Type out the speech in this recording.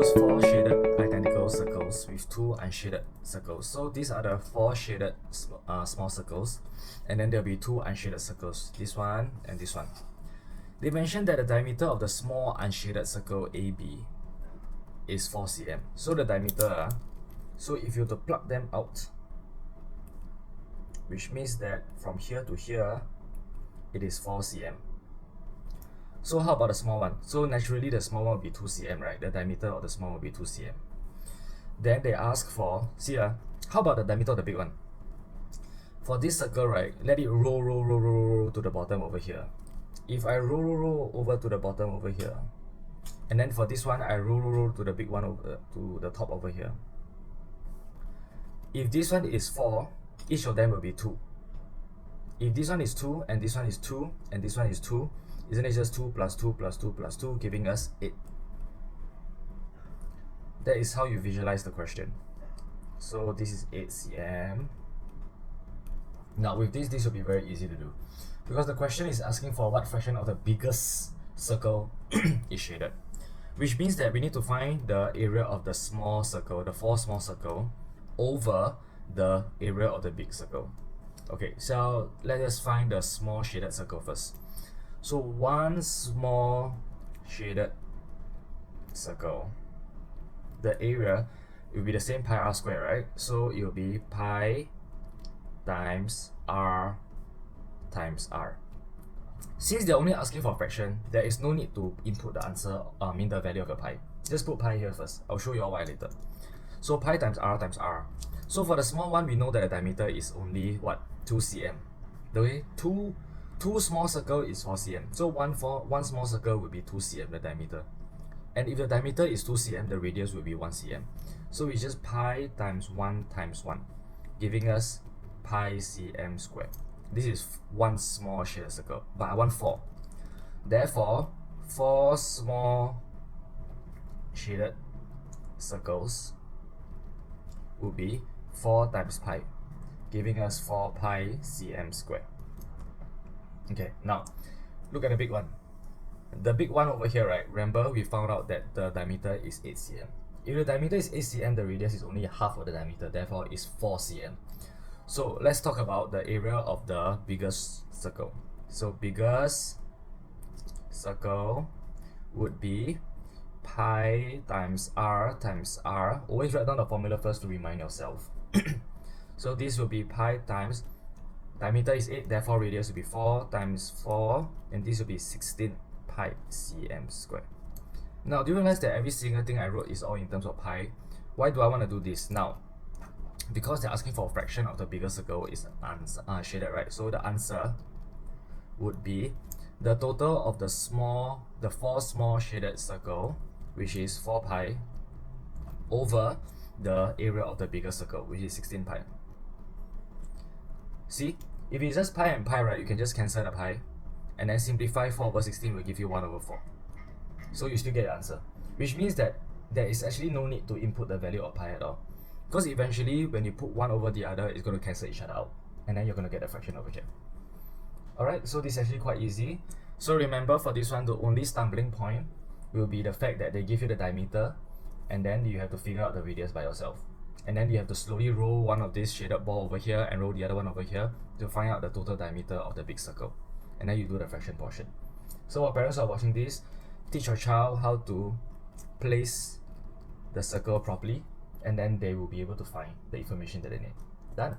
those 4 shaded identical circles with 2 unshaded circles. So these are the 4 shaded small circles, and then there'll be 2 unshaded circles, this one and this one. They mentioned that the diameter of the small unshaded circle AB is 4 cm. So the diameter, so if you were to plug them out, which means that from here to here, it is 4 cm. So how about the small one? So naturally the small one will be 2 cm, right? The diameter of the small one will be 2 cm. Then they ask for, see how about the diameter of the big one? For this circle, right, let it roll to the bottom over here. If I roll over to the bottom over here, and then for this one, I roll to the big one over to the top over here. If this one is 4, each of them will be 2. If this one is 2, and this one is 2, and this one is 2, isn't it just 2 plus 2 plus 2 plus 2 giving us 8? That is how you visualize the question. So this is 8 cm. Now with this will be very easy to do, because the question is asking for what fraction of the biggest circle is shaded, which means that we need to find the area of the small circle, the 4 small circle, over the area of the big circle. Okay, so let us find the small shaded circle first. So one small shaded circle, the area will be the same pi r squared, right? So it will be pi times r times r. Since they're only asking for fraction, there is no need to input the answer, the value of your pi. Just put pi here first. I'll show you all why later. So pi times r times r. So for the small one, we know that the diameter is only what? 2 cm. The way two small circle is 4 cm. So one small circle will be 2 cm, the diameter. And if the diameter is 2 cm, the radius will be 1 cm. So it's just pi times 1 times 1, giving us pi cm squared. This is one small shaded circle, but I want 4. Therefore, 4 small shaded circles will be 4 times pi, giving us 4 pi cm squared. Okay, now look at the big one. The big one over here, right? Remember, we found out that the diameter is 8 cm. If the diameter is 8 cm, the radius is only half of the diameter, therefore it's 4 cm. So let's talk about the area of the biggest circle. So biggest circle would be pi times r times r. Always write down the formula first to remind yourself. So this will be pi times, diameter is 8, therefore radius will be 4 times 4, and this will be 16 pi cm squared. Now, do you realize that every single thing I wrote is all in terms of pi? Why do I want to do this? Now, because they're asking for a fraction of the bigger circle is shaded, right? So the answer would be the total of the 4 small shaded circle, which is 4 pi, over the area of the bigger circle, which is 16 pi. See, if it's just pi and pi, right, you can just cancel the pi, and then simplify 4 over 16 will give you 1 over 4. So you still get the answer, which means that there is actually no need to input the value of pi at all, because eventually when you put one over the other, it's going to cancel each other out, and then you're going to get a fraction over here. Alright, so this is actually quite easy. So remember, for this one, the only stumbling point will be the fact that they give you the diameter, and then you have to figure out the radius by yourself. And then you have to slowly roll one of this shaded ball over here and roll the other one over here to find out the total diameter of the big circle. And then you do the fraction portion. So while parents are watching this, teach your child how to place the circle properly, and then they will be able to find the information that they need. Done.